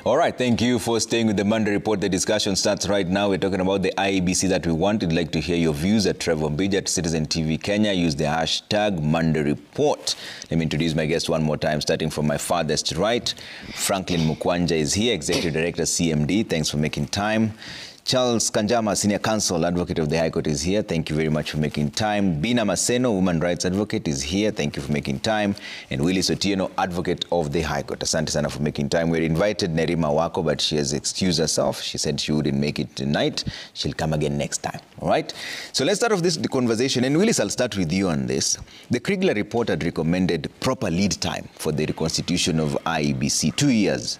All right, thank you for staying with the Monday Report. The discussion starts right now. We're talking about the IEBC that we want. We'd like to hear your views at Trevor Mbija at Citizen TV Kenya. Use the hashtag Monday Report. Let me introduce my guest one more time, starting from my farthest right. Franklin Mukwanja is here, Executive Director, CMD. Thanks for making time. Charles Kanjama, Senior Counsel, Advocate of the High Court, is here. Thank you very much for making time. Bina Maseno, Woman Rights Advocate, is here. Thank you for making time. And Willis Otieno, Advocate of the High Court. Asante sana for making time. We invited Nerima Wako, but she has excused herself. She said she wouldn't make it tonight. She'll come again next time. All right? So let's start off the conversation. And Willis, I'll start with you on this. The Kriegler report had recommended proper lead time for the reconstitution of IEBC, 2 years.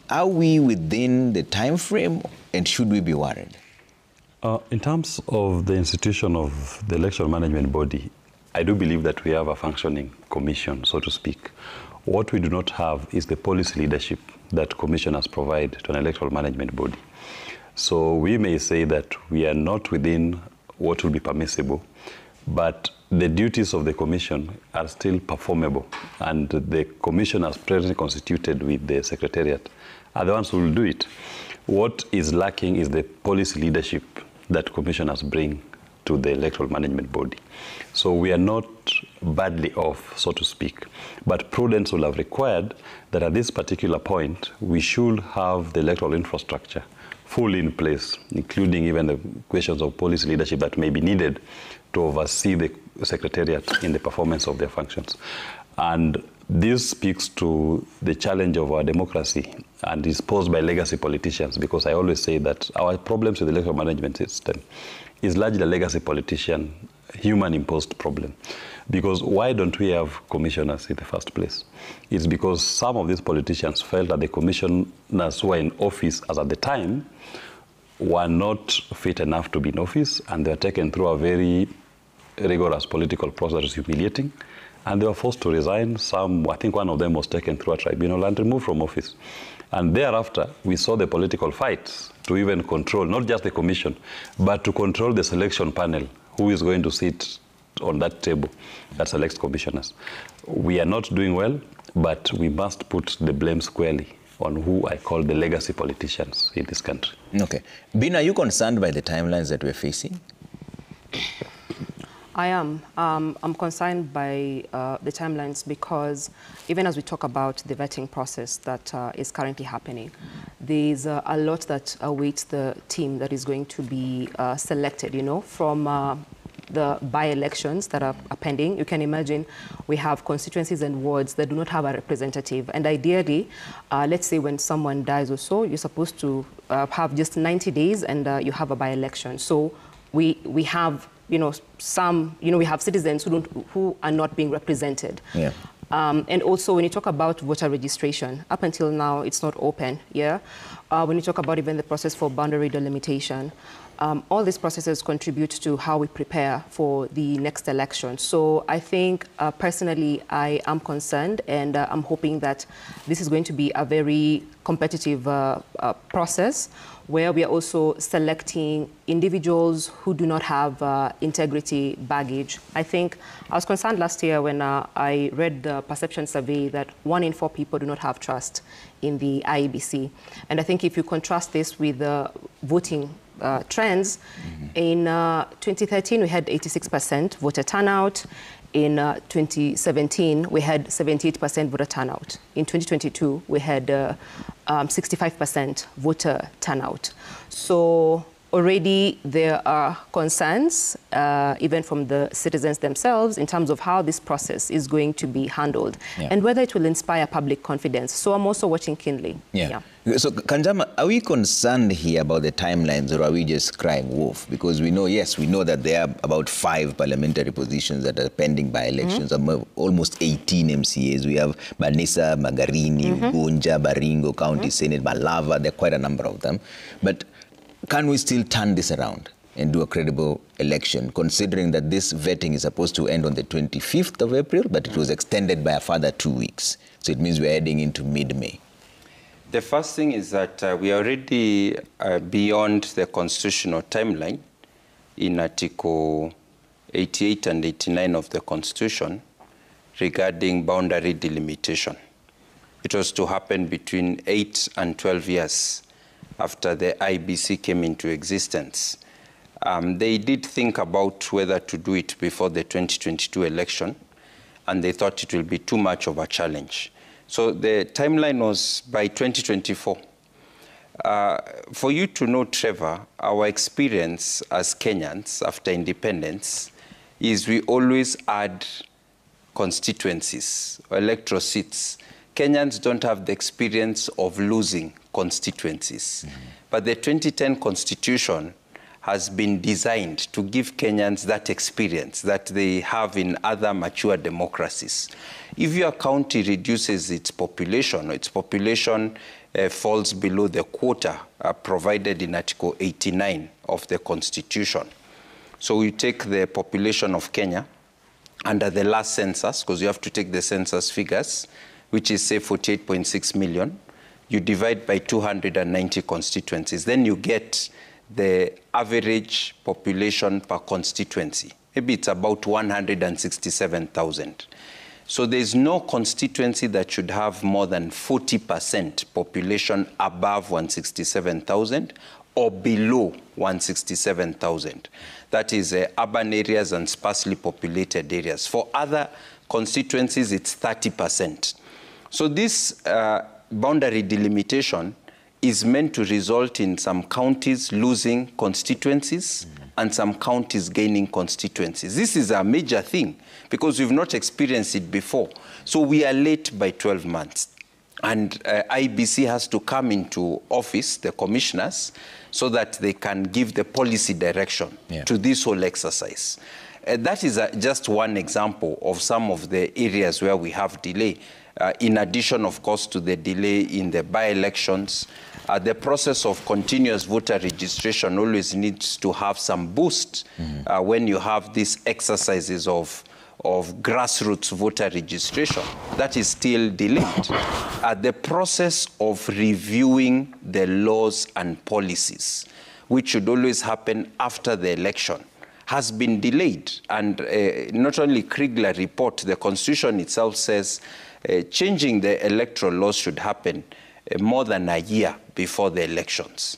Are we within the time frame, and should we be worried? In terms of the institution of the electoral management body, I do believe that we have a functioning commission, so to speak. What we do not have is the policy leadership that commissioners provide to an electoral management body. So we may say that we are not within what will be permissible, but the duties of the commission are still performable, and the commissioners presently constituted with the secretariat are the ones who will do it. What is lacking is the policy leadership that commissioners bring to the electoral management body. So we are not badly off, so to speak, but prudence will have required that at this particular point, we should have the electoral infrastructure fully in place, including even the questions of policy leadership that may be needed to oversee the secretariat in the performance of their functions. And this speaks to the challenge of our democracy and is posed by legacy politicians, because I always say that our problems with the electoral management system is largely a legacy politician, human-imposed problem. Because why don't we have commissioners in the first place? It's because some of these politicians felt that the commissioners who were in office as at the time were not fit enough to be in office, and they were taken through a very rigorous political process that was humiliating, and they were forced to resign. Some, I think one of them was taken through a tribunal and removed from office. And thereafter, we saw the political fights to even control, not just the commission, but to control the selection panel, who is going to sit on that table that selects commissioners. We are not doing well, but we must put the blame squarely on who I call the legacy politicians in this country. Okay. Bina, are you concerned by the timelines that we're facing? I am. I'm concerned by the timelines because even as we talk about the vetting process that is currently happening, there's a lot that awaits the team that is going to be selected, you know, from the by-elections that are pending. You can imagine we have constituencies and wards that do not have a representative. And ideally, let's say when someone dies or so, you're supposed to have just 90 days and you have a by-election. So we have, you know, we have citizens who are not being represented. Yeah. And also, when you talk about voter registration, up until now, it's not open, yeah? When you talk about even the process for boundary delimitation, all these processes contribute to how we prepare for the next election. So I think, personally, I am concerned, and I'm hoping that this is going to be a very competitive process, where we are also selecting individuals who do not have integrity baggage. I think I was concerned last year when I read the perception survey that 1 in 4 people do not have trust in the IEBC. And I think if you contrast this with the voting trends, in 2013 we had 86% voter turnout. In 2017, we had 78% voter turnout. In 2022, we had 65% voter turnout. So already there are concerns, even from the citizens themselves, in terms of how this process is going to be handled and whether it will inspire public confidence. So I'm also watching keenly. So, Kanjama, are we concerned here about the timelines, or are we just crying wolf? Because we know, yes, we know that there are about 5 parliamentary positions that are pending by elections, almost 18 MCAs. We have Banisa, Magarini, Gunja, Baringo, County Senate, Malava. There are quite a number of them. But can we still turn this around and do a credible election, considering that this vetting is supposed to end on the 25th of April, but it was extended by a further 2 weeks? So it means we're heading into mid-May. The first thing is that we are already beyond the constitutional timeline in Article 88 and 89 of the Constitution regarding boundary delimitation. It was to happen between 8 and 12 years after the IEBC came into existence. They did think about whether to do it before the 2022 election, and they thought it will be too much of a challenge. So the timeline was by 2024. For you to know, Trevor, our experience as Kenyans after independence is we always add constituencies or electoral seats. Kenyans don't have the experience of losing constituencies. But the 2010 Constitution has been designed to give Kenyans that experience that they have in other mature democracies. If your county reduces its population, or its population falls below the quota provided in Article 89 of the Constitution. So you take the population of Kenya under the last census, because you have to take the census figures, which is, say, 48.6 million. You divide by 290 constituencies. Then you get the average population per constituency. Maybe it's about 167,000. So there's no constituency that should have more than 40% population above 167,000 or below 167,000. That is urban areas and sparsely populated areas. For other constituencies, it's 30%. So this boundary delimitation is meant to result in some counties losing constituencies and some counties gaining constituencies. This is a major thing because we've not experienced it before. So we are late by 12 months. And IEBC has to come into office, the commissioners, so that they can give the policy direction to this whole exercise. That is just one example of some of the areas where we have delay. In addition, of course, to the delay in the by-elections, the process of continuous voter registration always needs to have some boost when you have these exercises of grassroots voter registration. That is still delayed. The process of reviewing the laws and policies, which should always happen after the election, has been delayed. And not only Kriegler report, the Constitution itself says changing the electoral laws should happen more than a year before the elections.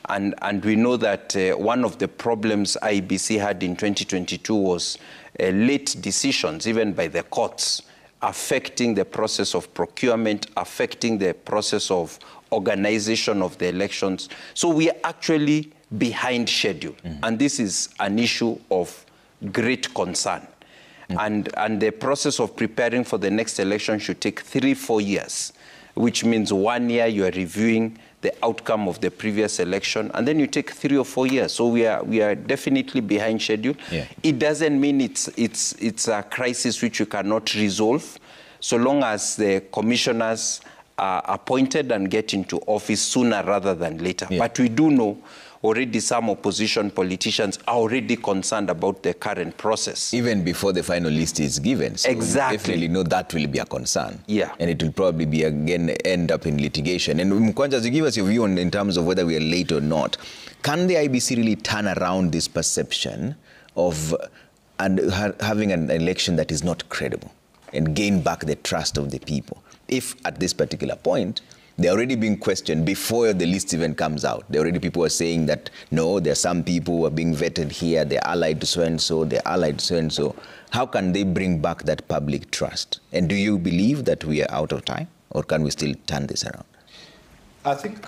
And we know that one of the problems IEBC had in 2022 was late decisions, even by the courts, affecting the process of procurement, affecting the process of organization of the elections. So we are actually behind schedule. And this is an issue of great concern. And the process of preparing for the next election should take 3-4 years, which means 1 year you are reviewing the outcome of the previous election, and then you take 3 or 4 years. So we are definitely behind schedule. It doesn't mean it's a crisis which you cannot resolve, so long as the commissioners are appointed and get into office sooner rather than later. But we do know already some opposition politicians are already concerned about the current process. Even before the final list is given. So exactly. We definitely know that will be a concern. And it will probably be, again, end up in litigation. And Mkwanja, to give us your view on, in terms of whether we are late or not, can the IEBC really turn around this perception of having an election that is not credible and gain back the trust of the people? If at this particular point, they're already being questioned before the list even comes out. There already people are saying that, no, there are some people who are being vetted here, they're allied to so-and-so, they're allied to so-and-so. How can they bring back that public trust? And do you believe that we are out of time, or can we still turn this around? I think,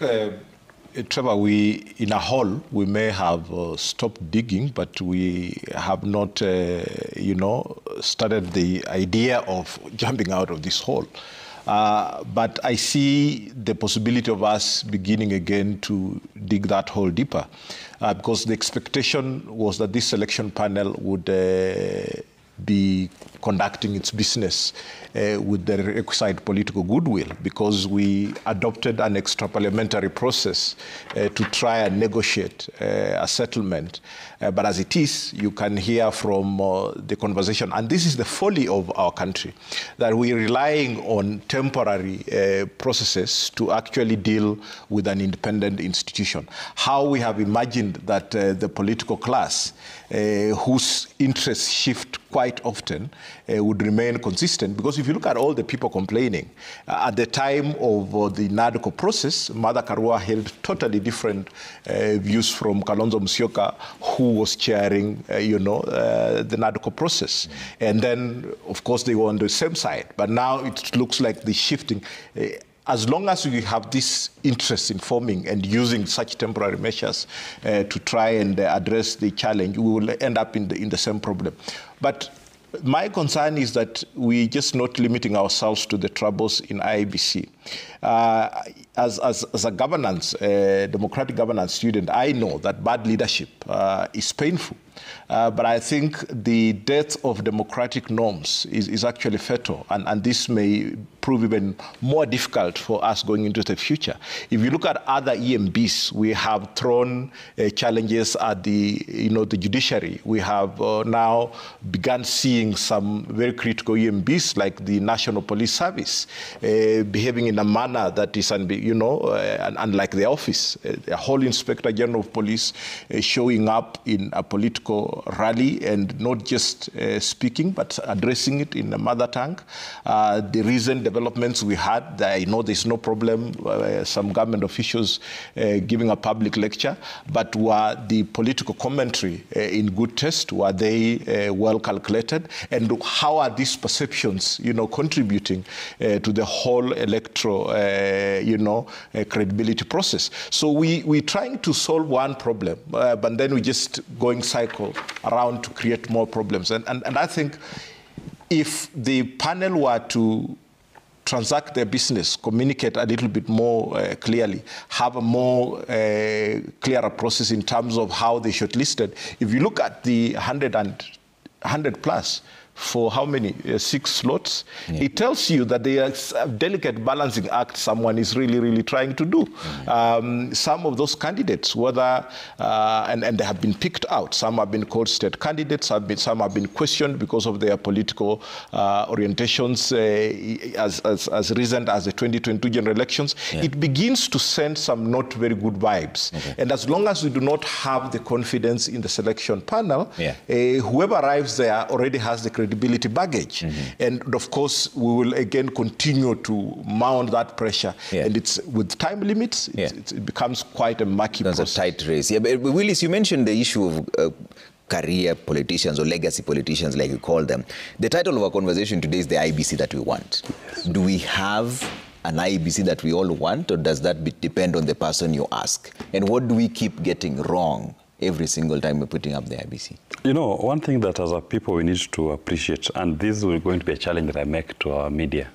Trevor, in a hole, we may have stopped digging, but we have not, started the idea of jumping out of this hole. But I see the possibility of us beginning again to dig that hole deeper, because the expectation was that this selection panel would be conducting its business with the requisite political goodwill, because we adopted an extra-parliamentary process to try and negotiate a settlement. But as it is, you can hear from the conversation, and this is the folly of our country, that we're relying on temporary processes to actually deal with an independent institution. How we have imagined that the political class, whose interests shift quite often would remain consistent, because if you look at all the people complaining, at the time of the NADCO process, Mother Karua held totally different views from Kalonzo Musyoka, who was chairing, the NADCO process. And then, of course, they were on the same side. But now it looks like the shifting. As long as we have this interest in forming and using such temporary measures to try and address the challenge, we will end up in the same problem. But my concern is that we're just not limiting ourselves to the troubles in IEBC. As a governance, democratic governance student, I know that bad leadership is painful. But I think the death of democratic norms is actually fatal, and this may prove even more difficult for us going into the future. If you look at other EMBs, we have thrown challenges at the judiciary. We have now begun seeing some very critical EMBs, like the National Police Service, behaving in a manner that is, unlike the office. A whole Inspector General of Police showing up in a political rally and not just speaking, but addressing it in the mother tongue. The recent developments we had, I know there's no problem, some government officials giving a public lecture, but were the political commentary in good taste? Were they well calculated? And how are these perceptions, contributing to the whole electoral, credibility process? So we're trying to solve one problem, but then we just going cycle around to create more problems. And I think if the panel were to transact their business, communicate a little bit more clearly, have a more clearer process in terms of how they shortlisted. If you look at the 100 plus, for how many? 6 slots? Yeah. It tells you that there is a delicate balancing act someone is really trying to do. Some of those candidates, whether, and they have been picked out, some have been called state candidates, some have been questioned because of their political orientations as recent as the 2022 general elections. Yeah. It begins to send some not very good vibes. Okay. And as long as we do not have the confidence in the selection panel, whoever arrives there already has the credibility baggage. And of course, we will again continue to mount that pressure. And it's with time limits, it becomes quite a murky process. That's a tight race. Yeah, but Willis, you mentioned the issue of career politicians or legacy politicians, like you call them. The title of our conversation today is the IEBC that we want. Yes. Do we have an IEBC that we all want, or does that depend on the person you ask? And what do we keep getting wrong every single time we're putting up the IEBC? One thing that as a people we need to appreciate, and this is going to be a challenge that I make to our media,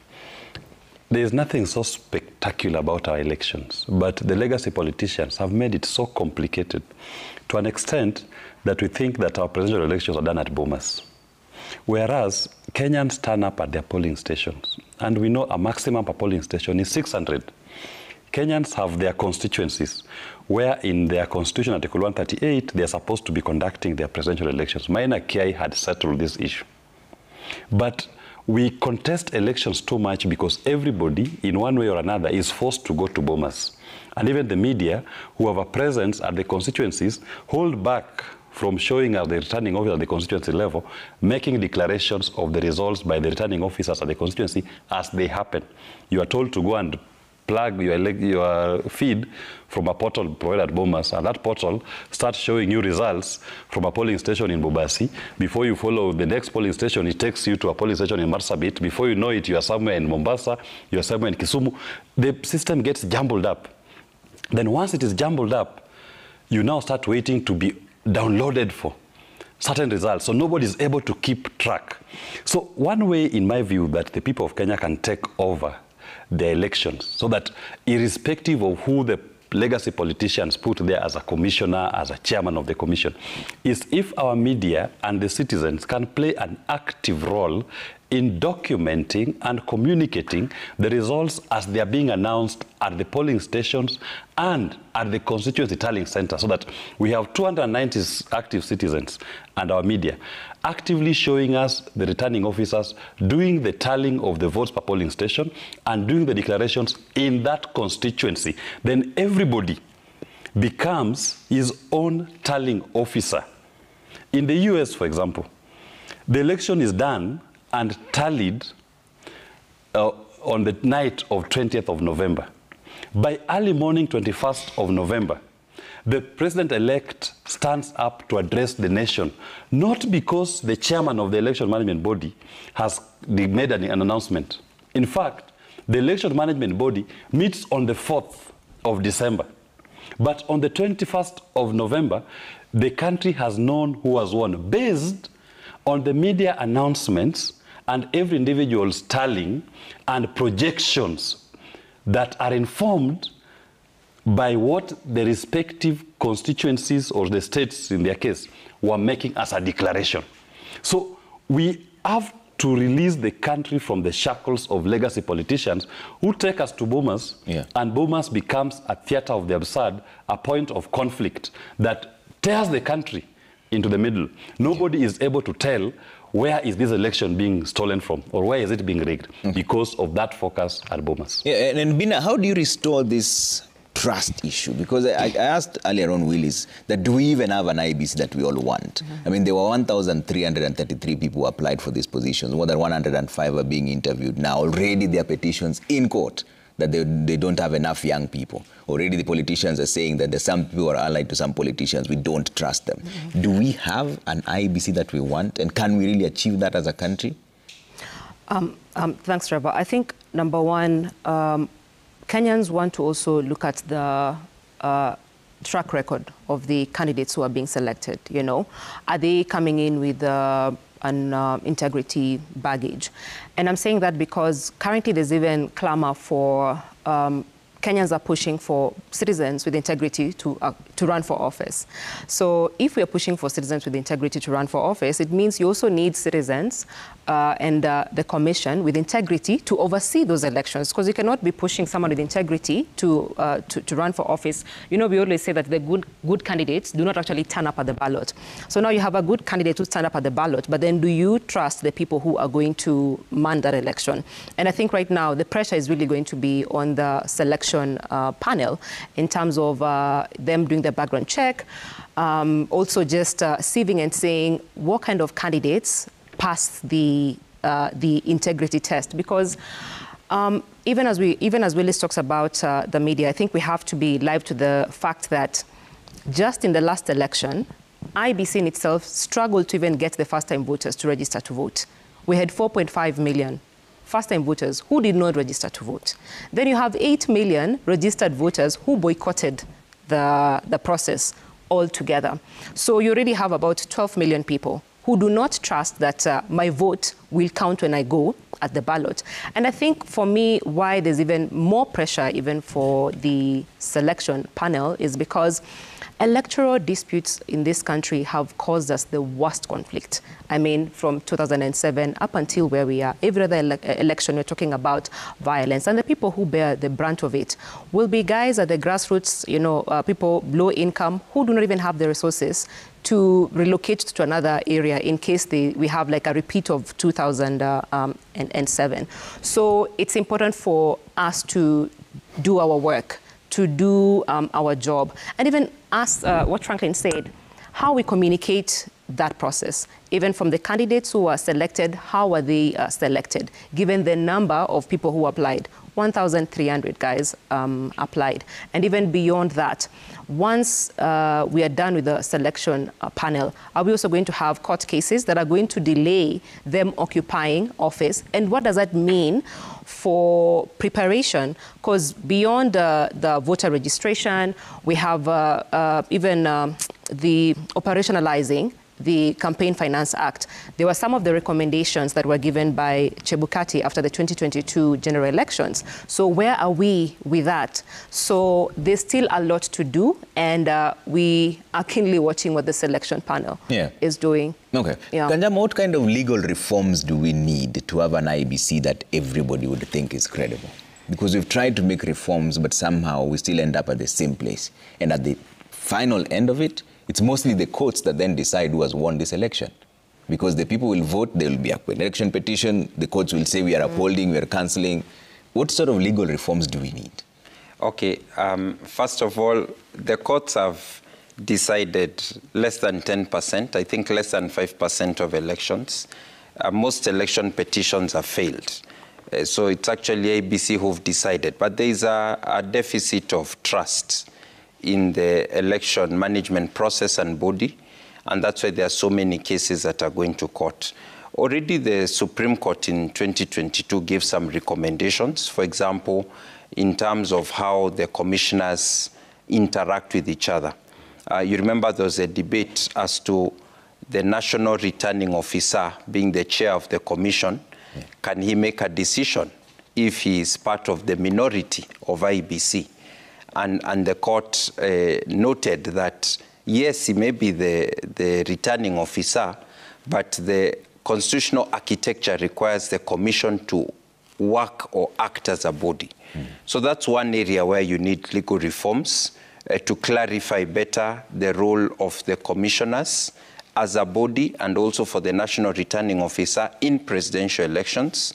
there is nothing so spectacular about our elections, but the legacy politicians have made it so complicated to an extent that we think that our presidential elections are done at Bomas. Whereas Kenyans turn up at their polling stations, and we know a maximum per polling station is 600. Kenyans have their constituencies, where in their constitution, Article 138, they're supposed to be conducting their presidential elections. Maina Kiai had settled this issue. But we contest elections too much because everybody, in one way or another, is forced to go to Bomas. And even the media, who have a presence at the constituencies, hold back from showing us the returning officer at the constituency level, making declarations of the results by the returning officers at the constituency as they happen. You are told to go and plug your feed from a portal provided at Bomas, and that portal starts showing you results from a polling station in Bobasi. Before you follow the next polling station, it takes you to a polling station in Marsabit. Before you know it, you are somewhere in Mombasa, you are somewhere in Kisumu. The system gets jumbled up. Then once it is jumbled up, you now start waiting to be downloaded for certain results. So nobody is able to keep track. So one way, in my view, that the people of Kenya can take over the elections, so that irrespective of who the legacy politicians put there as a commissioner, as a chairman of the commission, is if our media and the citizens can play an active role in documenting and communicating the results as they are being announced at the polling stations and at the constituency tallying center, so that we have 290 active citizens and our media actively showing us the returning officers doing the tallying of the votes per polling station and doing the declarations in that constituency. Then everybody becomes his own tallying officer. In the US, for example, The election is done and tallied on the night of 20th of November. By early morning, 21st of November, the president-elect stands up to address the nation, not because the chairman of the election management body has made an announcement. In fact, the election management body meets on the 4th of December. But on the 21st of November, the country has known who has won, based on the media announcements and every individual's tallying and projections that are informed by what the respective constituencies or the states in their case were making as a declaration. So we have to release the country from the shackles of legacy politicians who take us to Bomas, and Bomas becomes a theater of the absurd, a point of conflict that tears the country into the middle. Nobody is able to tell where is this election being stolen from or where is it being rigged because of that focus at Bomas. Yeah, and Bina, how do you restore this trust issue? Because I asked earlier on, Willis, that do we even have an IEBC that we all want? I mean, there were 1,333 people who applied for these positions. More than 105 are being interviewed now. Already there are petitions in court that they don't have enough young people. Already the politicians are saying that there's some people who are allied to some politicians. We don't trust them. Do we have an IEBC that we want? And can we really achieve that as a country? Thanks, Trevor. I think, number one, Kenyans want to also look at the track record of the candidates who are being selected. You know, are they coming in with an integrity baggage? And I'm saying that because currently there's even clamor for Kenyans are pushing for citizens with integrity to run for office. So if we are pushing for citizens with integrity to run for office, it means you also need citizens and the commission with integrity to oversee those elections, because you cannot be pushing someone with integrity to run for office. You know, we always say that the good candidates do not actually turn up at the ballot. So now you have a good candidate who turn up at the ballot, but then do you trust the people who are going to man that election? And I think right now the pressure is really going to be on the selection panel in terms of them doing the background check, also just sieving and saying what kind of candidates pass the integrity test. Because even as Willis talks about the media, I think we have to be live to the fact that just in the last election, IEBC in itself struggled to even get the first-time voters to register to vote. We had 4.5 million first-time voters who did not register to vote. Then you have 8 million registered voters who boycotted the process altogether. So you already have about 12 million people who do not trust that my vote will count when I go at the ballot. And I think for me, why there's even more pressure even for the selection panel is because electoral disputes in this country have caused us the worst conflict. I mean, from 2007 up until where we are, every other election we're talking about violence. And the people who bear the brunt of it will be guys at the grassroots, you know, people low income who do not even have the resources to relocate to another area in case we have like a repeat of 2007. So it's important for us to do our work, to do our job, and even ask what Franklin said, how we communicate that process. Even from the candidates who are selected, how are they selected, given the number of people who applied? 1,300 guys applied. And even beyond that, once we are done with the selection panel, are we also going to have court cases that are going to delay them occupying office? And what does that mean for preparation? Because beyond the voter registration, we have even the operationalizing the Campaign Finance Act. There were some of the recommendations that were given by Chebukati after the 2022 general elections. So where are we with that? So there's still a lot to do, and we are keenly watching what the selection panel is doing. Okay. Yeah. Kanjam, what kind of legal reforms do we need to have an IEBC that everybody would think is credible? Because we've tried to make reforms, but somehow we still end up at the same place. And at the final end of it, it's mostly the courts that then decide who has won this election. Because the people will vote, there will be an election petition, the courts will say we are upholding, we are cancelling. What sort of legal reforms do we need? Okay, first of all, the courts have decided less than 10%, I think less than 5% of elections. most election petitions have failed. So it's actually IEBC who've decided. But there is a deficit of trust in the election management process and body, and that's why there are so many cases that are going to court. Already the Supreme Court in 2022 gave some recommendations, for example, in terms of how the commissioners interact with each other. You remember there was a debate as to the national returning officer being the chair of the commission. Can he make a decision if he is part of the minority of IEBC? And the court noted that, yes, he may be the returning officer, but the constitutional architecture requires the commission to work or act as a body. So that's one area where you need legal reforms to clarify better the role of the commissioners as a body and also for the national returning officer in presidential elections.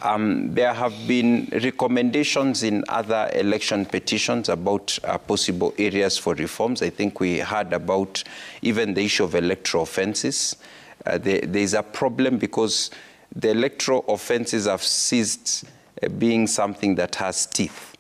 There have been recommendations in other election petitions about possible areas for reforms. I think we heard about even the issue of electoral offenses. There is a problem because the electoral offenses have ceased being something that has teeth.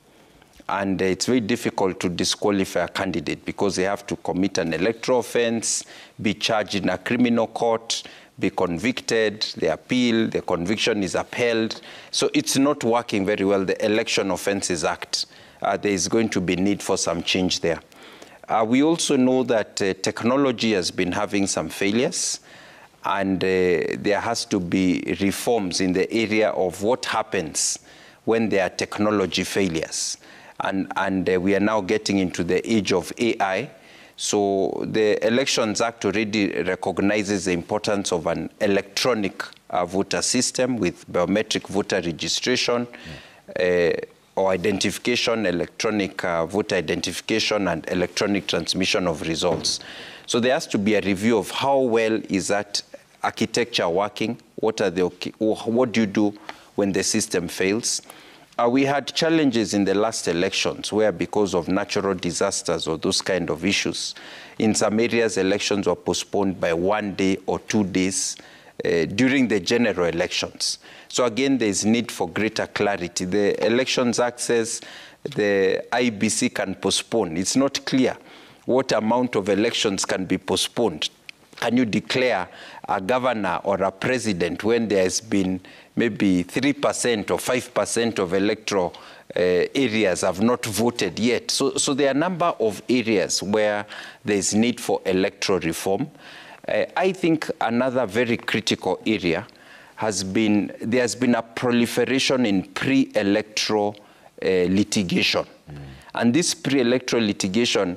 And it's very difficult to disqualify a candidate because they have to commit an electoral offense, be charged in a criminal court, be convicted, they appeal, the conviction is upheld. So it's not working very well, the Election Offences Act. There is going to be need for some change there. We also know that technology has been having some failures, and there has to be reforms in the area of what happens when there are technology failures. And we are now getting into the age of AI. So the Elections Act already recognizes the importance of an electronic voter system with biometric voter registration or identification, electronic voter identification, and electronic transmission of results. So there has to be a review of how well is that architecture working, what do you do when the system fails. We had challenges in the last elections where because of natural disasters or those kind of issues, in some areas elections were postponed by 1 day or 2 days during the general elections. So again, there is need for greater clarity. The Elections Act says the IEBC can postpone. It's not clear what amount of elections can be postponed. Can you declare a governor or a president when there has been maybe 3% or 5% of electoral areas have not voted yet? So there are a number of areas where there is need for electoral reform. I think another very critical area has been, there has been a proliferation in pre-electoral litigation. And this pre-electoral litigation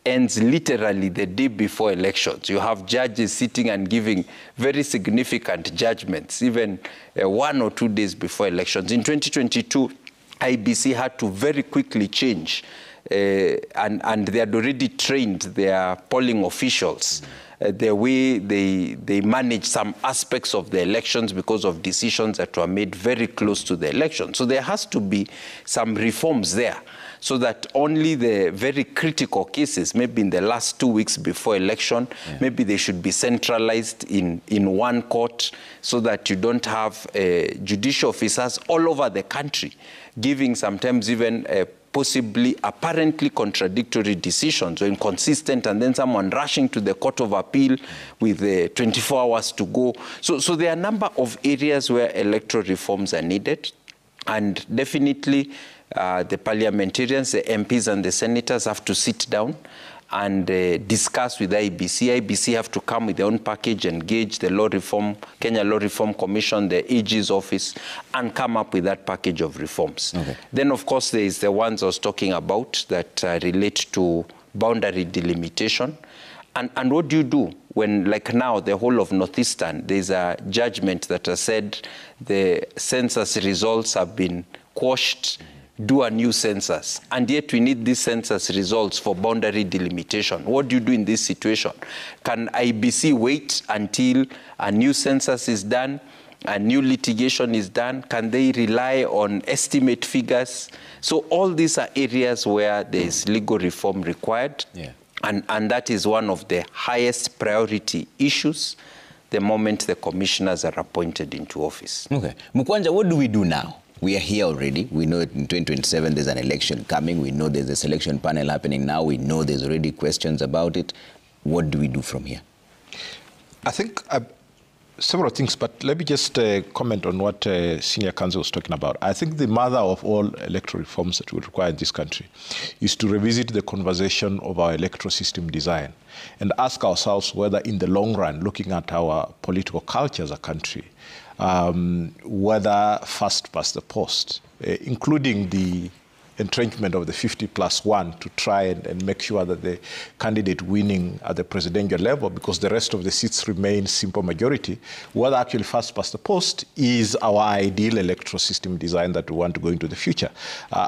ends literally the day before elections. You have judges sitting and giving very significant judgments, even 1 or 2 days before elections. In 2022, IEBC had to very quickly change, and they had already trained their polling officials the way they manage some aspects of the elections because of decisions that were made very close to the election. So there has to be some reforms there, so that only the very critical cases, maybe in the last 2 weeks before election, maybe they should be centralized in one court, so that you don't have judicial officers all over the country giving sometimes even possibly apparently contradictory decisions or inconsistent, and then someone rushing to the Court of Appeal with 24 hours to go. So there are a number of areas where electoral reforms are needed, and definitely the parliamentarians, the MPs and the senators have to sit down and discuss with IEBC. IEBC have to come with their own package, engage the Law Reform, Kenya Law Reform Commission, the AG's office, and come up with that package of reforms. Okay. Then, of course, there is the ones I was talking about that relate to boundary delimitation. And what do you do when, like now, the whole of Northeastern, there's a judgment that has said the census results have been quashed, do a new census, and yet we need these census results for boundary delimitation. What do you do in this situation? Can IEBC wait until a new census is done, a new litigation is done? Can they rely on estimate figures? So all these are areas where there is legal reform required, and that is one of the highest priority issues the moment the commissioners are appointed into office. Okay. Mukwanja, what do we do now? We are here already. We know in 2027 there's an election coming. We know there's a selection panel happening now. We know there's already questions about it. What do we do from here? I think several things, but let me just comment on what Senior Counsel was talking about. I think the mother of all electoral reforms that we require in this country is to revisit the conversation of our electoral system design and ask ourselves whether in the long run, looking at our political culture as a country, whether first past the post, including the entrenchment of the 50+1 to try and make sure that the candidate winning at the presidential level, because the rest of the seats remain simple majority, whether actually first past the post is our ideal electoral system design that we want to go into the future.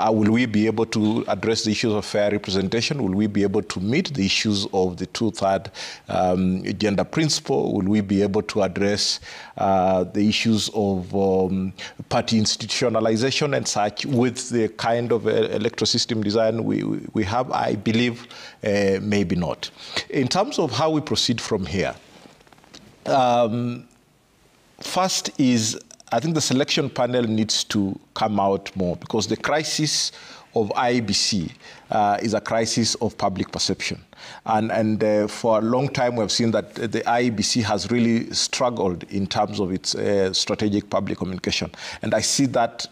Will we be able to address the issues of fair representation? Will we be able to meet the issues of the 2/3 gender principle? Will we be able to address the issues of party institutionalization and such with the kind of electoral system design we have? I believe maybe not. In terms of how we proceed from here, first is I think the selection panel needs to come out more, because the crisis of IEBC is a crisis of public perception. And for a long time, we've seen that the IEBC has really struggled in terms of its strategic public communication. And I see that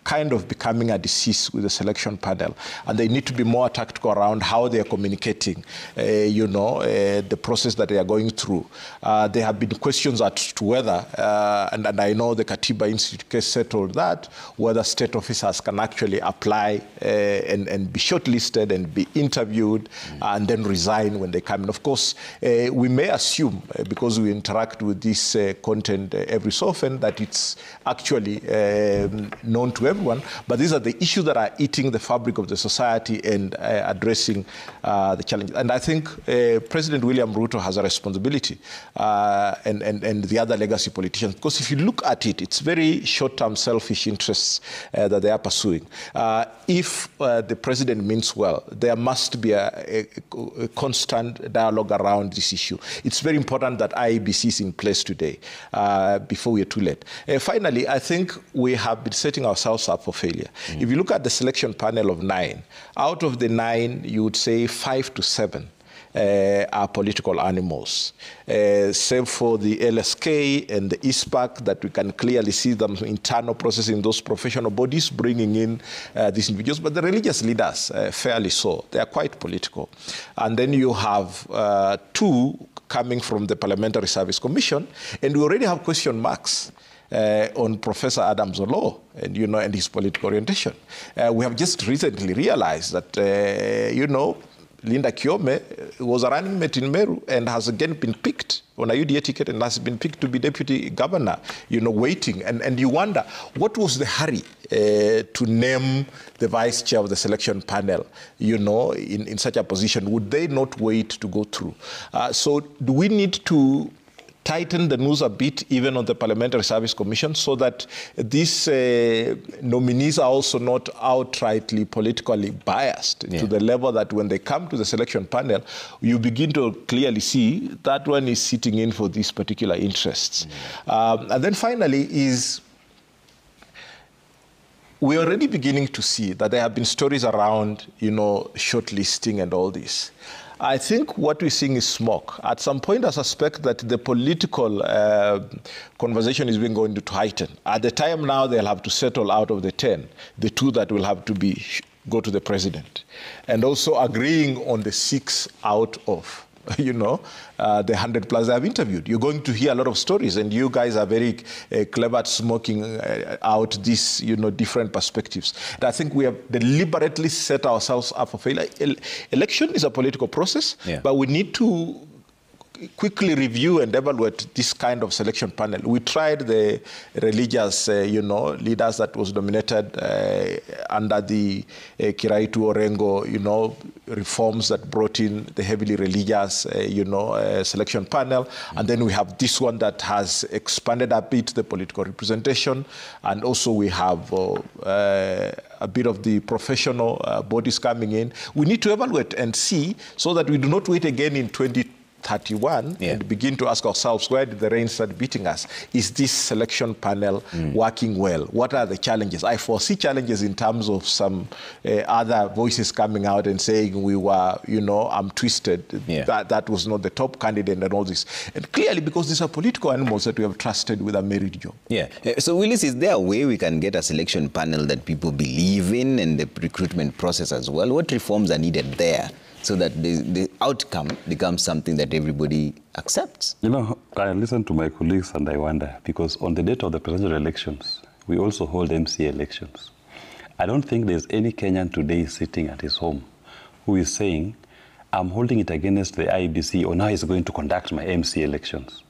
kind of becoming a disease with the selection panel, and they need to be more tactical around how they are communicating, the process that they are going through. There have been questions as to whether, and I know the Katiba Institute case settled that, whether state officers can actually apply and be shortlisted and be interviewed and then resign when they come in. Of course, we may assume, because we interact with this content every so often, that it's actually known to everyone, but these are the issues that are eating the fabric of the society and addressing the challenges. And I think President William Ruto has a responsibility, and the other legacy politicians, because if you look at it, it's very short-term selfish interests that they are pursuing. If the president means well, there must be a constant dialogue around this issue. It's very important that IEBC is in place today before we are too late. Finally, I think we have been setting ourselves up for failure. If you look at the selection panel of 9, out of the 9, you would say 5 to 7 are political animals. Save for the LSK and the ISPAC, that we can clearly see them internal process in those professional bodies bringing in these individuals. But the religious leaders, fairly so, they are quite political. And then you have 2 coming from the Parliamentary Service Commission, and we already have question marks on Professor Adam Zolo and his political orientation. We have just recently realized that, Linda Kiome was a running mate in Meru and has again been picked on a UDA ticket and has been picked to be deputy governor, waiting. And you wonder, what was the hurry to name the vice chair of the selection panel, in such a position? Would they not wait to go through? So do we need to tighten the noose a bit, even on the Parliamentary Service Commission, so that these nominees are also not outrightly politically biased to the level that when they come to the selection panel, you begin to clearly see that one is sitting in for these particular interests. And then finally is, we're already beginning to see that there have been stories around, shortlisting and all this. I think what we're seeing is smoke. At some point, I suspect that the political conversation is being going to heighten. At the time now, they'll have to settle out of the 10, the 2 that will have to go to the president. And also agreeing on the 6 out of, the 100+ I've interviewed. You're going to hear a lot of stories, and you guys are very clever at smoking out these, different perspectives. And I think we have deliberately set ourselves up for failure. Election is a political process, but we need to quickly review and evaluate this kind of selection panel. We tried the religious, leaders that was nominated under the Kiraitu Orengo, reforms that brought in the heavily religious, selection panel. And then we have this one that has expanded a bit the political representation. And also we have a bit of the professional bodies coming in. We need to evaluate and see so that we do not wait again in 2022 31 and begin to ask ourselves, where did the rain start beating us? Is this selection panel working well? What are the challenges? I foresee challenges in terms of some other voices coming out and saying we were, I'm twisted. That was not the top candidate and all this. And clearly, because these are political animals that we have trusted with a merit job. So, Willis, is there a way we can get a selection panel that people believe in and the recruitment process as well? What reforms are needed there so that the outcome becomes something that everybody accepts? I listen to my colleagues and I wonder, because on the date of the presidential elections, we also hold MCA elections. I don't think there's any Kenyan today sitting at his home who is saying, I'm holding it against the IEBC, or now he's going to conduct my MCA elections.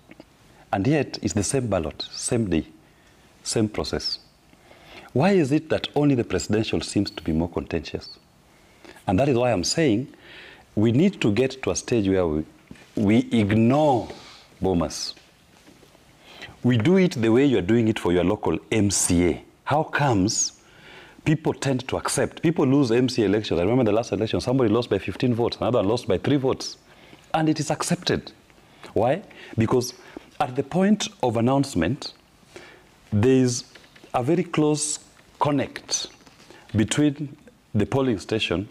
And yet, it's the same ballot, same day, same process. Why is it that only the presidential seems to be more contentious? And that is why I'm saying we need to get to a stage where we ignore bombers. We do it the way you're doing it for your local MCA. How comes people tend to accept? People lose MCA elections. I remember the last election, somebody lost by 15 votes, another lost by 3 votes. And it is accepted. Why? Because at the point of announcement, there is a very close connect between the polling station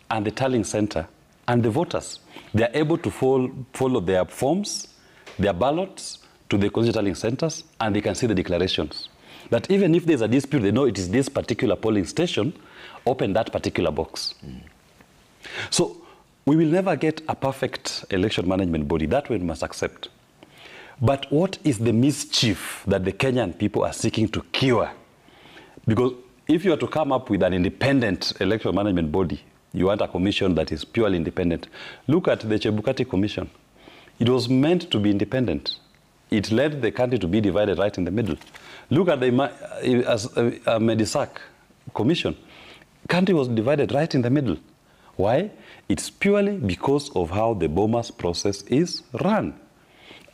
and the tallying center and the voters. They are able to follow their forms, their ballots to the constituent tallying centers, and they can see the declarations. That even if there's a dispute, they know it is this particular polling station, open that particular box. So we will never get a perfect election management body. That we must accept. But what is the mischief that the Kenyan people are seeking to cure? Because if you are to come up with an independent election management body, you want a commission that is purely independent. Look at the Chebukati Commission. It was meant to be independent. It led the country to be divided right in the middle. Look at the Medisac Commission. Country was divided right in the middle. Why? It's purely because of how the bombers process is run.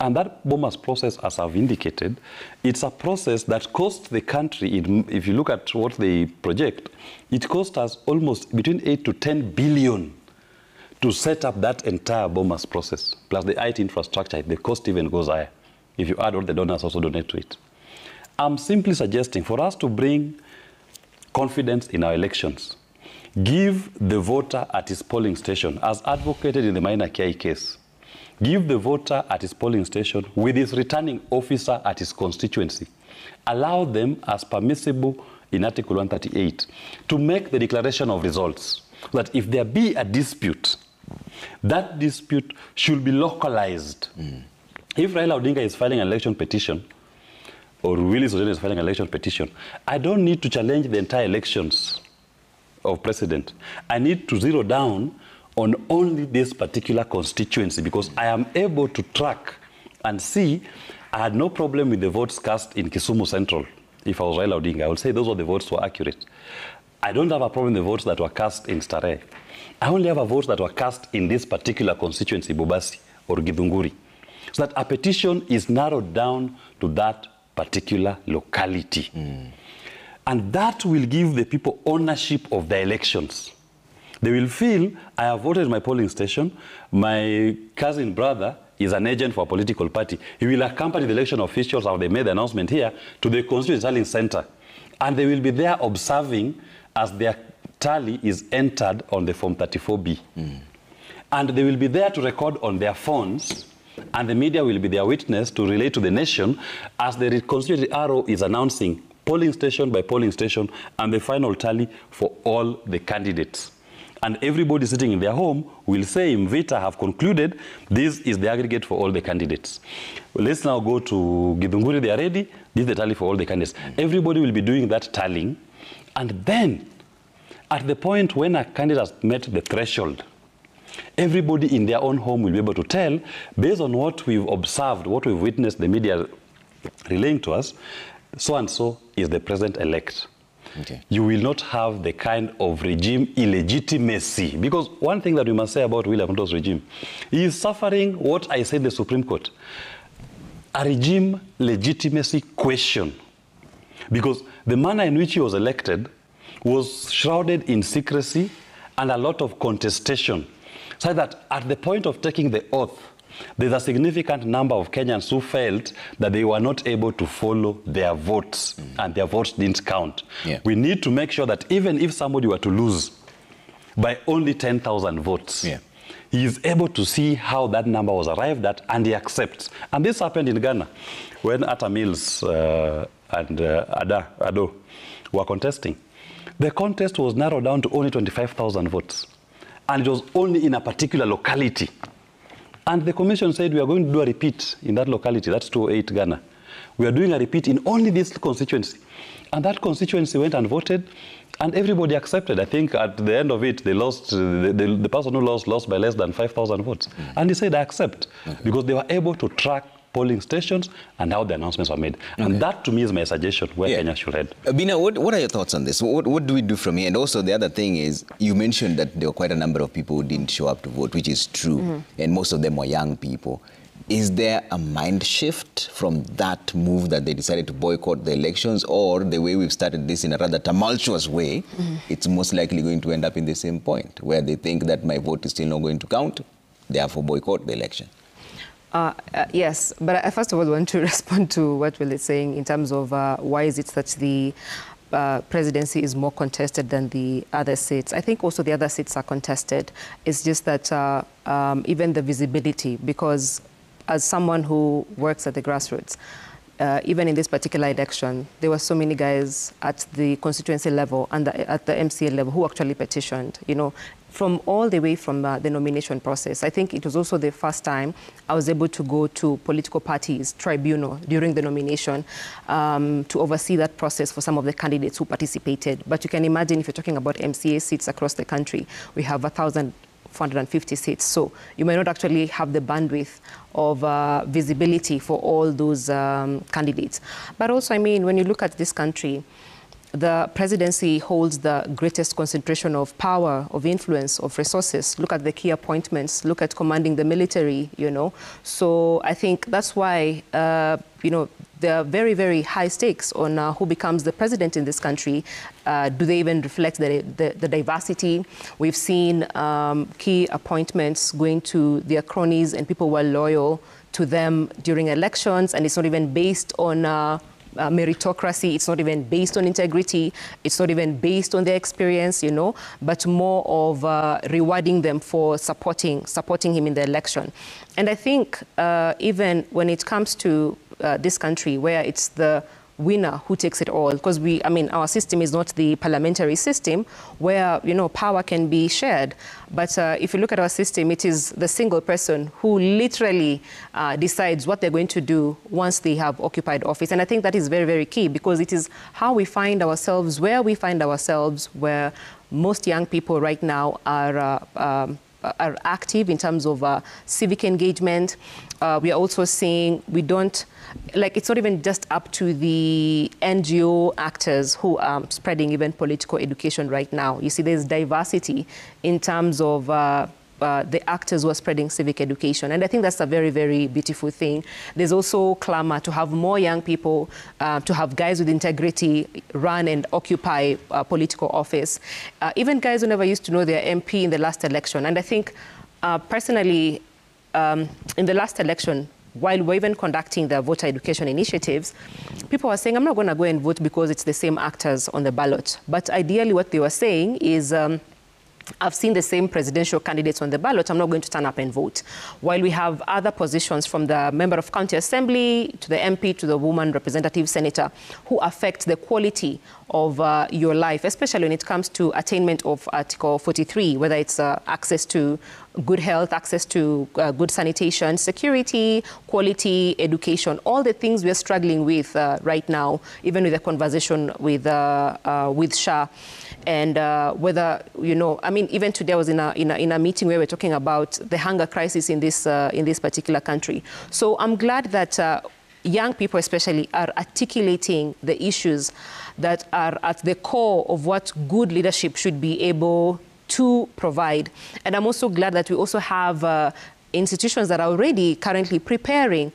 And that bombers process, as I've indicated, it's a process that cost the country, if you look at what they project, it cost us almost between 8 to 10 billion to set up that entire bombers process, plus the IT infrastructure. The cost even goes higher if you add all the donors also donate to it. I'm simply suggesting for us to bring confidence in our elections, give the voter at his polling station, as advocated in the Minor Kiai case, give the voter at his polling station with his returning officer at his constituency. Allow them, as permissible in Article 138, to make the declaration of results. That if there be a dispute, that dispute should be localized. If Raila Odinga is filing an election petition, or Willis Odinga is filing an election petition, I don't need to challenge the entire elections of president. I need to zero down on only this particular constituency, because I am able to track and see. I had no problem with the votes cast in Kisumu Central. If I was Raila Odinga, I would say those were the votes were accurate. I don't have a problem with the votes that were cast in Starehe. I only have a votes that were cast in this particular constituency, Bobasi or Githunguri. So that a petition is narrowed down to that particular locality. And that will give the people ownership of the elections. They will feel, I have voted in my polling station, my cousin brother is an agent for a political party. He will accompany the election officials, or they made the announcement here, to the constituent tallying center. And they will be there observing as their tally is entered on the Form 34B. And they will be there to record on their phones, and the media will be their witness to relate to the nation as the constituent arrow is announcing polling station by polling station and the final tally for all the candidates. And everybody sitting in their home will say, Mvita have concluded, this is the aggregate for all the candidates. Well, let's now go to Githunguri, they are ready, this is the tally for all the candidates. Everybody will be doing that tallying, and then at the point when a candidate has met the threshold, everybody in their own home will be able to tell, based on what we've observed, what we've witnessed, the media relaying to us, so and so is the president-elect. Okay. You will not have the kind of regime illegitimacy. Because one thing that we must say about William Ruto's regime, he is suffering what I said in the Supreme Court, a regime legitimacy question. Because the manner in which he was elected was shrouded in secrecy and a lot of contestation. So that at the point of taking the oath, There's a significant number of Kenyans who felt that they were not able to follow their votes and their votes didn't count. Yeah. We need to make sure that even if somebody were to lose by only 10,000 votes, yeah, he is able to see how that number was arrived at and he accepts. And this happened in Ghana when Atta Mills and Ado were contesting. The contest was narrowed down to only 25,000 votes. And it was only in a particular locality. And the commission said we are going to do a repeat in that locality. That's 208 Ghana. We are doing a repeat in only this constituency. And that constituency went and voted, and everybody accepted. I think at the end of it, they lost, the person who lost by less than 5,000 votes. And he said, I accept, because they were able to track polling stations and how the announcements were made. And that, to me, is my suggestion where Kenya should head. Bina, what are your thoughts on this? What do we do from here? And also, the other thing is, you mentioned that there were quite a number of people who didn't show up to vote, which is true, and most of them were young people. Is there a mind shift from that move that they decided to boycott the elections, or the way we've started this in a rather tumultuous way, it's most likely going to end up in the same point, where they think that my vote is still not going to count, therefore boycott the election? Yes, but I first of all want to respond to what Will is saying in terms of why is it that the presidency is more contested than the other seats. I think also the other seats are contested. It's just that even the visibility, because as someone who works at the grassroots, even in this particular election, there were so many guys at the constituency level and at the MCA level who actually petitioned, you know, from all the way from the nomination process. I think it was also the first time I was able to go to political parties' tribunal during the nomination to oversee that process for some of the candidates who participated. But you can imagine if you're talking about MCA seats across the country, we have 1,450 seats. So you may not actually have the bandwidth of visibility for all those candidates. But also, I mean, when you look at this country, the presidency holds the greatest concentration of power, of influence, of resources. Look at the key appointments. Look at commanding the military, you know. So I think that's why, you know, there are very, very high stakes on who becomes the president in this country. Do they even reflect the diversity? We've seen key appointments going to their cronies and people who are loyal to them during elections, and it's not even based on meritocracy. It's not even based on integrity. It's not even based on their experience, you know, but more of rewarding them for supporting him in the election. And I think even when it comes to this country, where it's the winner who takes it all, because I mean, our system is not the parliamentary system where, you know, power can be shared. But if you look at our system, it is the single person who literally decides what they're going to do once they have occupied office. And I think that is very, very key, because it is how we find ourselves, where we find ourselves, where most young people right now are active in terms of civic engagement. We are also seeing it's not even just up to the NGO actors who are spreading even political education right now. You see, there's diversity in terms of the actors who are spreading civic education. And I think that's a very, very beautiful thing. There's also clamor to have more young people, to have guys with integrity run and occupy political office. Even guys who never used to know their MP in the last election. And I think, personally, in the last election, while we're even conducting the voter education initiatives, people were saying, I'm not going to go and vote because it's the same actors on the ballot. But ideally, what they were saying is, I've seen the same presidential candidates on the ballot. I'm not going to turn up and vote. While we have other positions from the member of county assembly to the MP to the woman representative senator who affect the quality of your life, especially when it comes to attainment of Article 43, whether it's access to good health, access to good sanitation, security, quality, education, all the things we're struggling with right now, even with the conversation with Shah. And whether, you know, I mean, even today I was in a meeting where we're talking about the hunger crisis in this particular country. So I'm glad that young people especially are articulating the issues that are at the core of what good leadership should be able to provide. And I'm also glad that we also have institutions that are already currently preparing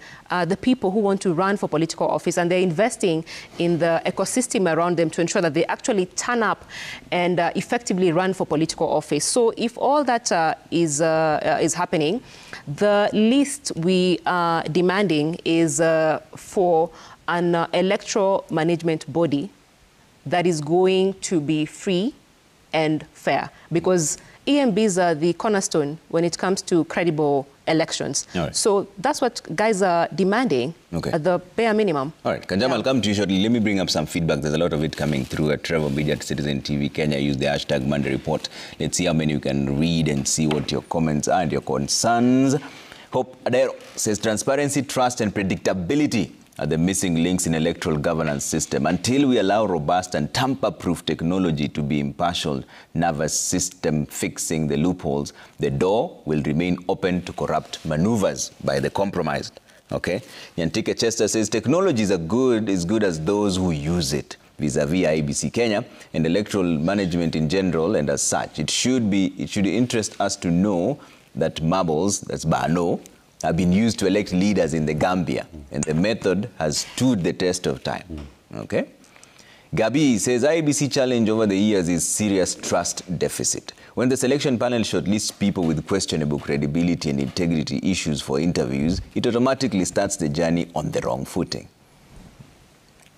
the people who want to run for political office, and they're investing in the ecosystem around them to ensure that they actually turn up and effectively run for political office. So if all that is happening, the least we are demanding is for an electoral management body that is going to be free and fair, because EMBs are the cornerstone when it comes to credible elections. Right. So that's what guys are demanding at the bare minimum. All right, Kanjama, I'll come to you shortly. Let me bring up some feedback. There's a lot of it coming through at Trevor Mbija at Citizen TV Kenya. Use the hashtag Monday Report. Let's see how many you can read and see what your comments are and your concerns. Hope Adero says transparency, trust and predictability are the missing links in electoral governance system. Until we allow robust and tamper-proof technology to be impartial nervous system fixing the loopholes, the door will remain open to corrupt maneuvers by the compromised. Okay? Yantike Chester says technology is good as those who use it, vis-a-vis IEBC Kenya and electoral management in general, and as such, it should interest us to know that marbles, that's Bano, have been used to elect leaders in the Gambia, and the method has stood the test of time. Okay? Gabi says IEBC challenge over the years is serious trust deficit. When the selection panel shortlists people with questionable credibility and integrity issues for interviews, it automatically starts the journey on the wrong footing.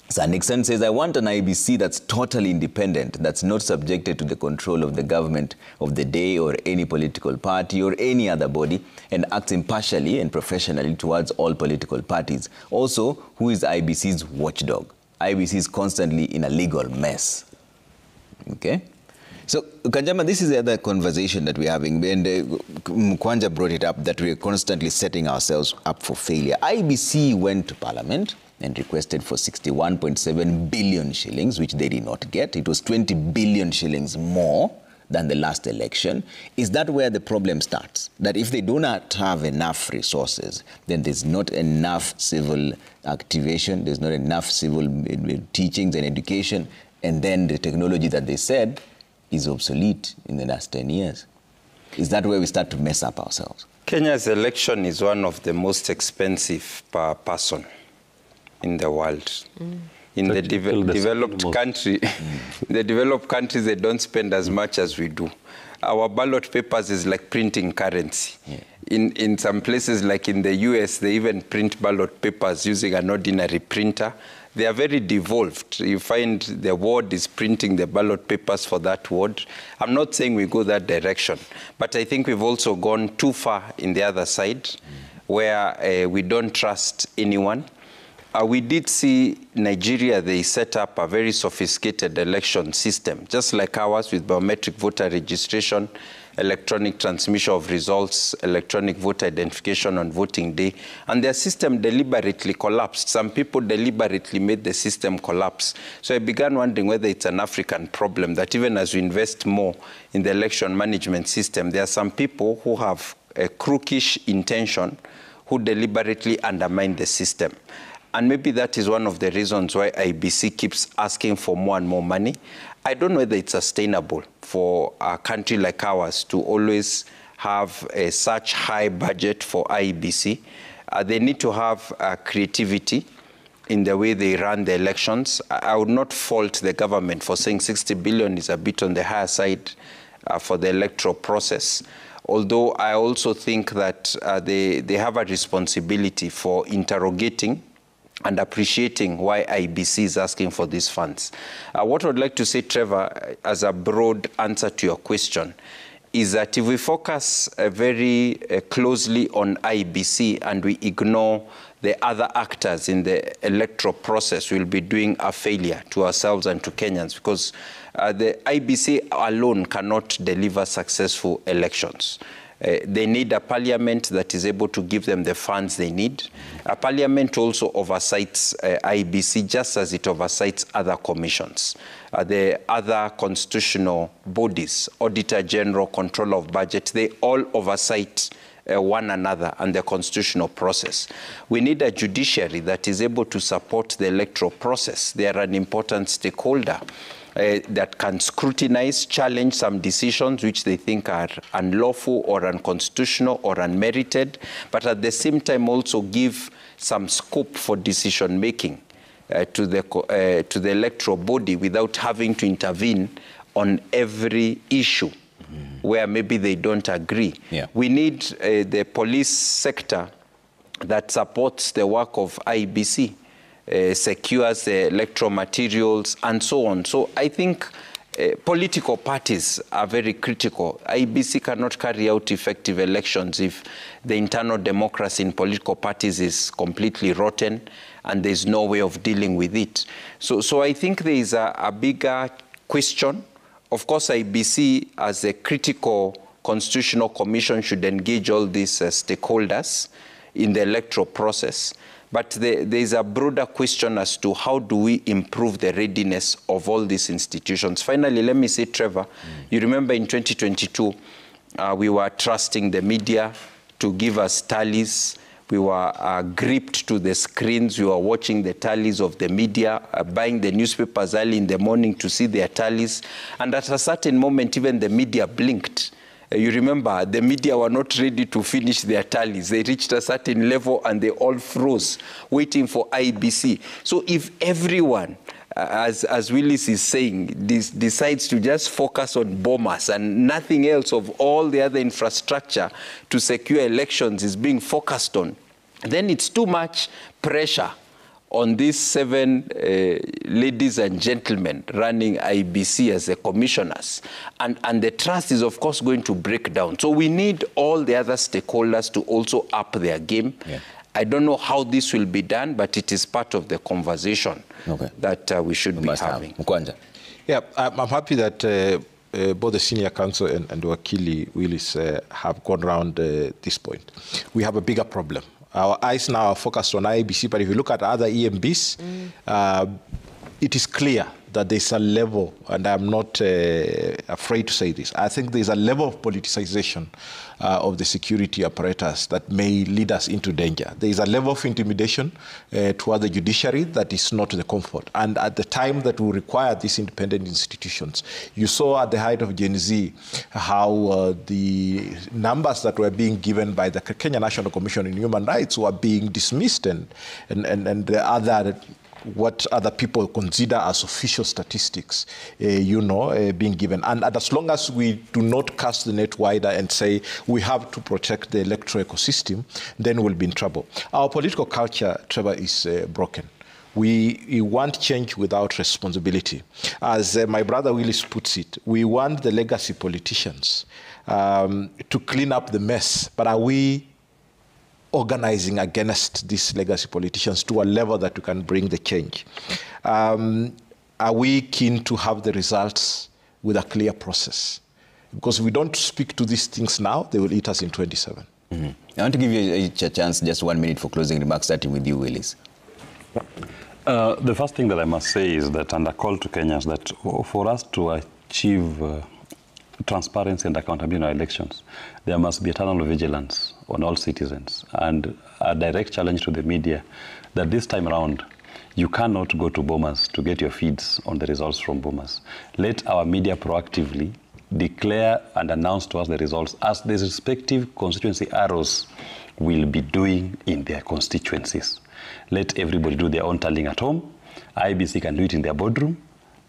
Sir Nixon says, I want an IEBC that's totally independent, that's not subjected to the control of the government of the day or any political party or any other body, and acts impartially and professionally towards all political parties. Also, who is IEBC's watchdog? IEBC is constantly in a legal mess. Okay? So, Kanjama, this is the other conversation that we're having, and Kwanja brought it up, that we're constantly setting ourselves up for failure. IEBC went to Parliament and requested for 61.7 billion shillings, which they did not get. It was 20 billion shillings more than the last election. Is that where the problem starts? That if they do not have enough resources, then there's not enough civil activation, there's not enough civil teachings and education, and then the technology that they said is obsolete in the last 10 years. Is that where we start to mess up ourselves? Kenya's election is one of the most expensive per person in the world. In the developed country, the developed countries, they don't spend as much as we do. Our ballot papers is like printing currency. Yeah. In some places, like in the US, they even print ballot papers using an ordinary printer. They are very devolved. You find the ward is printing the ballot papers for that ward. I'm not saying we go that direction, but I think we've also gone too far in the other side, where we don't trust anyone. We did see Nigeria, they set up a very sophisticated election system, just like ours, with biometric voter registration, electronic transmission of results, electronic voter identification on voting day, and their system deliberately collapsed. Some people deliberately made the system collapse. So I began wondering whether it's an African problem, that even as we invest more in the election management system, there are some people who have a crookish intention who deliberately undermine the system. And maybe that is one of the reasons why IEBC keeps asking for more and more money. I don't know whether it's sustainable for a country like ours to always have such high budget for IEBC. They need to have creativity in the way they run the elections. I would not fault the government for saying 60 billion is a bit on the higher side for the electoral process. Although I also think that they have a responsibility for interrogating and appreciating why IEBC is asking for these funds. What I would like to say, Trevor, as a broad answer to your question, is that if we focus very closely on IEBC and we ignore the other actors in the electoral process, we'll be doing a failure to ourselves and to Kenyans, because the IEBC alone cannot deliver successful elections. They need a parliament that is able to give them the funds they need. A parliament also oversights IEBC just as it oversights other commissions. The other constitutional bodies, Auditor General, Control of Budget, they all oversight one another and the constitutional process. We need a judiciary that is able to support the electoral process. They are an important stakeholder. that can scrutinize, challenge some decisions which they think are unlawful or unconstitutional or unmerited, but at the same time also give some scope for decision making to the electoral body without having to intervene on every issue where maybe they don't agree. Yeah. We need the police sector that supports the work of IEBC, secures the electoral materials, and so on. So I think political parties are very critical. IEBC cannot carry out effective elections if the internal democracy in political parties is completely rotten and there's no way of dealing with it. So I think there is a bigger question. Of course, IEBC as a critical constitutional commission should engage all these stakeholders in the electoral process. But there is a broader question as to how do we improve the readiness of all these institutions. Finally, let me say, Trevor, you remember in 2022, we were trusting the media to give us tallies. We were gripped to the screens. We were watching the tallies of the media, buying the newspapers early in the morning to see their tallies. And at a certain moment, even the media blinked. You remember, the media were not ready to finish their tallies. They reached a certain level and they all froze, waiting for IEBC. So if everyone, as Willis is saying, decides to just focus on bombers and nothing else of all the other infrastructure to secure elections is being focused on, then it's too much pressure on these 7 ladies and gentlemen running IEBC as the commissioners. And the trust is, of course, going to break down. So we need all the other stakeholders to also up their game. Yeah. I don't know how this will be done, but it is part of the conversation that we should be having. Yeah, I'm happy that both the senior counsel and Wakili Willis have gone around this point. We have a bigger problem. Our eyes now are focused on IEBC, but if you look at other EMBs, it is clear that there's a level, and I'm not afraid to say this, I think there's a level of politicization of the security apparatus that may lead us into danger. There is a level of intimidation toward the judiciary that is not to the comfort. And at the time that we require these independent institutions, you saw at the height of Gen Z how the numbers that were being given by the Kenya National Commission on Human Rights were being dismissed, and the other what other people consider as official statistics, being given. And as long as we do not cast the net wider and say we have to protect the electoral ecosystem, then we'll be in trouble. Our political culture, Trevor, is broken. We want change without responsibility. As my brother Willis puts it, we want the legacy politicians to clean up the mess, but are we organizing against these legacy politicians to a level that we can bring the change? Are we keen to have the results with a clear process? Because if we don't speak to these things now, they will eat us in 27. I want to give you a chance, just 1 minute for closing remarks, starting with you, Willis. The first thing that I must say is that, and a call to Kenyans, that for us to achieve transparency and accountability in our elections, there must be eternal vigilance on all citizens, and a direct challenge to the media that this time around, you cannot go to bombers to get your feeds on the results from bombers. Let our media proactively declare and announce to us the results as the respective constituency arrows will be doing in their constituencies. Let everybody do their own tallying at home. IEBC can do it in their boardroom,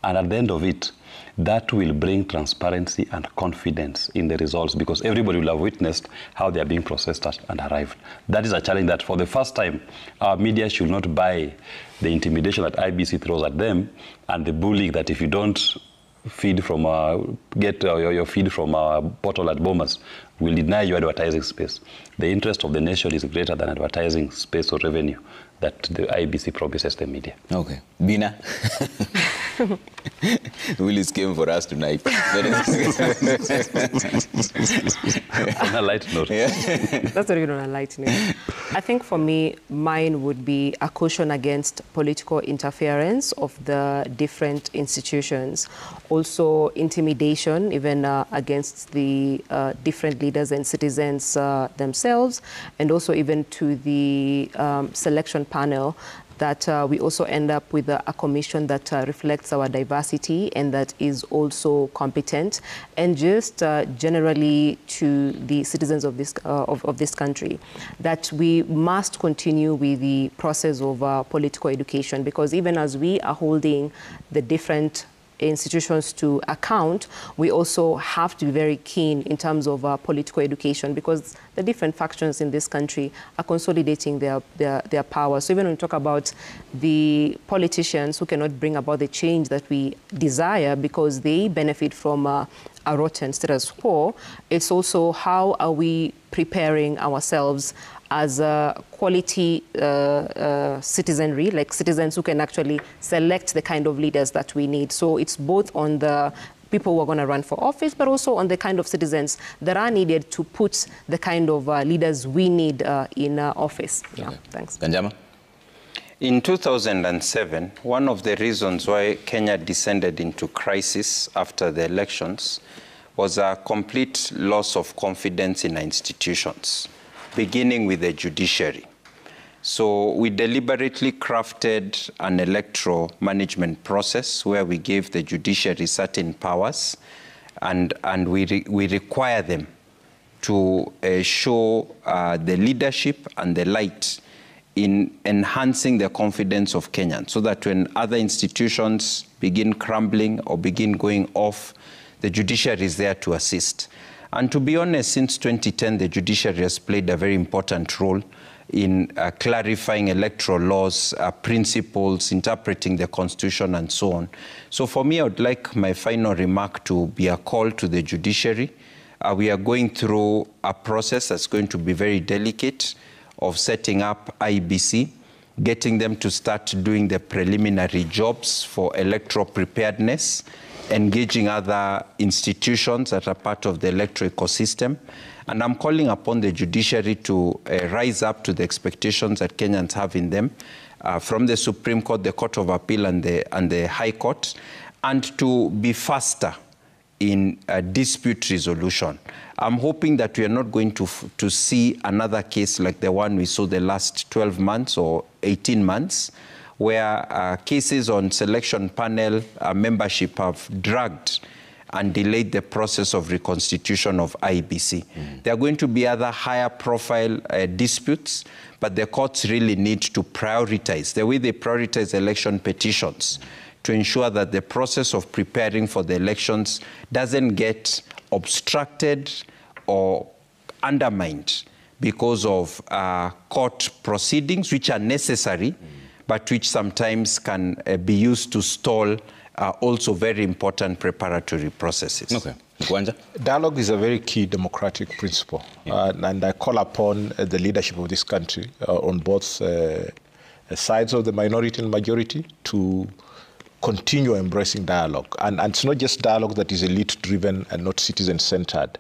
and at the end of it, that will bring transparency and confidence in the results, because everybody will have witnessed how they are being processed and arrived. That is a challenge that for the first time, our media should not buy the intimidation that IEBC throws at them and the bullying that if you don't feed from get your feed from our portal at Bomas, will deny you advertising space. The interest of the nation is greater than advertising space or revenue that the IEBC promises the media. Okay. Bina? Willis came for us tonight. On a light note. Yeah. That's not even on a light note. I think for me, mine would be a caution against political interference of the different institutions. Also, intimidation, even against the different leaders and citizens themselves, and also even to the selection panel that we also end up with a commission that reflects our diversity and that is also competent, and just generally to the citizens of this country, that we must continue with the process of political education, because even as we are holding the different institutions to account, we also have to be very keen in terms of political education, because the different factions in this country are consolidating their power. So even when we talk about the politicians who cannot bring about the change that we desire because they benefit from a rotten status quo, it's also how are we preparing ourselves as a quality citizenry, like citizens who can actually select the kind of leaders that we need. So it's both on the people who are going to run for office, but also on the kind of citizens that are needed to put the kind of leaders we need in office. Yeah, okay. Thanks. Kanjama? In 2007, one of the reasons why Kenya descended into crisis after the elections was a complete loss of confidence in our institutions, beginning with the judiciary. So we deliberately crafted an electoral management process where we gave the judiciary certain powers, and we require them to show the leadership and the light in enhancing the confidence of Kenyans, so that when other institutions begin crumbling or begin going off, the judiciary is there to assist. And to be honest, since 2010, the judiciary has played a very important role in clarifying electoral laws, principles, interpreting the Constitution, and so on. So for me, I would like my final remark to be a call to the judiciary. We are going through a process that's going to be very delicate of setting up IEBC, getting them to start doing the preliminary jobs for electoral preparedness, engaging other institutions that are part of the electoral ecosystem. And I'm calling upon the judiciary to rise up to the expectations that Kenyans have in them, from the Supreme Court, the Court of Appeal, and the High Court, and to be faster in dispute resolution. I'm hoping that we are not going to see another case like the one we saw the last 12 months or 18 months, where cases on selection panel membership have dragged and delayed the process of reconstitution of IEBC. There are going to be other higher profile disputes, but the courts really need to prioritize the way they prioritize election petitions to ensure that the process of preparing for the elections doesn't get obstructed or undermined because of court proceedings, which are necessary, but which sometimes can be used to stall also very important preparatory processes. Okay. Gwanja? Dialogue is a very key democratic principle, and I call upon the leadership of this country on both sides of the minority and majority to continue embracing dialogue. And it's not just dialogue that is elite-driven and not citizen-centered.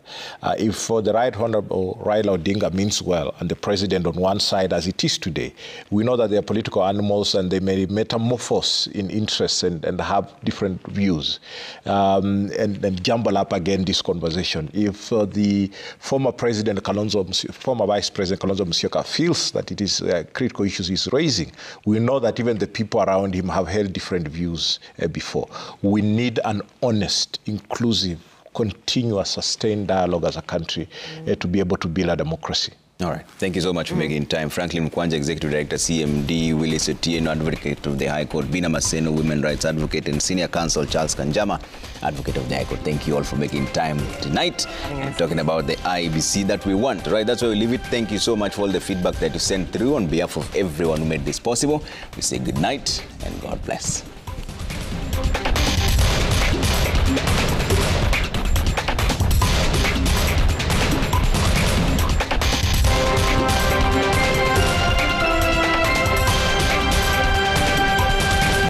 If for the Right Honorable Raila Odinga means well, and the president on one side as it is today, we know that they are political animals and they may metamorphose in interests and have different views and jumble up again this conversation. If the former president Kalonzo, former Vice President Kalonzo Musyoka feels that it is critical issues he's raising, we know that even the people around him have held different views before. We need an honest, inclusive, continuous, sustained dialogue as a country to be able to build a democracy. All right. Thank you so much for making time. Franklin Mkwanja, Executive Director, CMD, Willis Otieno, Advocate of the High Court, Bina Maseno, Women Rights Advocate, and Senior Counsel Charles Kanjama, Advocate of the High Court. Thank you all for making time tonight. We're talking about the IEBC that we want, right? That's why we leave it. Thank you so much for all the feedback that you sent through. On behalf of everyone who made this possible, we say good night and God bless.